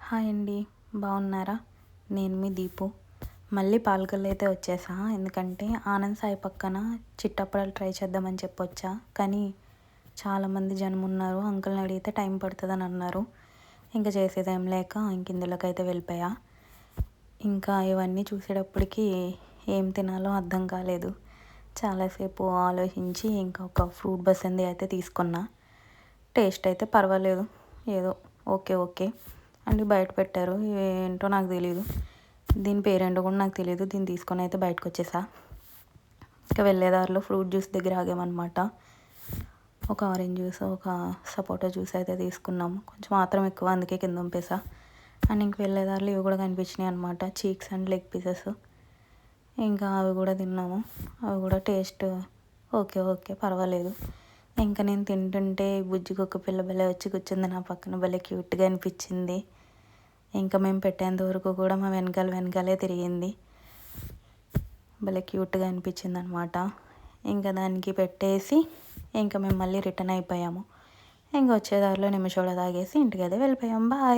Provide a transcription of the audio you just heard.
Hi అండి, బాగున్నారా? నేను మీ దీపు. మళ్ళీ పాలకొల్లు అయితే వచ్చేసా. ఎందుకంటే ఆనంద్ సాయి పక్కన చిట్టప్పడాలు ట్రై చేద్దామని చెప్పొచ్చా. కానీ చాలామంది జనం ఉన్నారు. అంకుల్ని అడిగితే టైం పడుతుందని అన్నారు. ఇంకా చేసేదేం లేక ఇందులోకైతే వెళ్ళిపోయా. ఇంకా ఇవన్నీ చూసేటప్పటికి ఏం తినాలో అర్థం కాలేదు. చాలాసేపు ఆలోచించి ఇంకా ఒక ఫ్రూట్ బసంది అయితే తీసుకున్నా. టేస్ట్ అయితే పర్వాలేదు, ఏదో ఓకే ఓకే అండి. బయట పెట్టారు, ఏంటో నాకు తెలీదు. దీని పేరేంటో కూడా నాకు తెలియదు. దీన్ని తీసుకొని అయితే బయటకు వచ్చేసా. ఇంకా వెళ్ళేదారిలో ఫ్రూట్ జ్యూస్ దగ్గర ఆగామన్నమాట. ఒక ఆరెంజ్ జ్యూస్, ఒక సపోటా జ్యూస్ అయితే తీసుకున్నాము. కొంచెం మాత్రం ఎక్కువ, అందుకే కింద పంపేసా. అండ్ ఇంక వెళ్ళేదారిలో ఇవి కూడా కనిపించినాయి అనమాట, చీక్స్ అండ్ లెగ్ పీసెస్. ఇంకా అవి కూడా తిన్నాము. అవి కూడా టేస్ట్ ఓకే ఓకే పర్వాలేదు. ఇంకా నేను తింటుంటే బుజ్జికి ఒక పిల్ల భలే వచ్చి కూర్చుంది నా పక్కన. భలే క్యూట్గా అనిపించింది. ఇంకా మేము పెట్టేంత వరకు కూడా మా వెనకాలే తిరిగింది. భలే క్యూట్గా అనిపించింది అనమాట. ఇంకా దానికి పెట్టేసి ఇంకా మేము మళ్ళీ రిటర్న్ అయిపోయాము. ఇంకా వచ్చేదారిలో నిమిషోడ తాగేసి ఇంటికి అయితే వెళ్ళిపోయాం. బాయ్.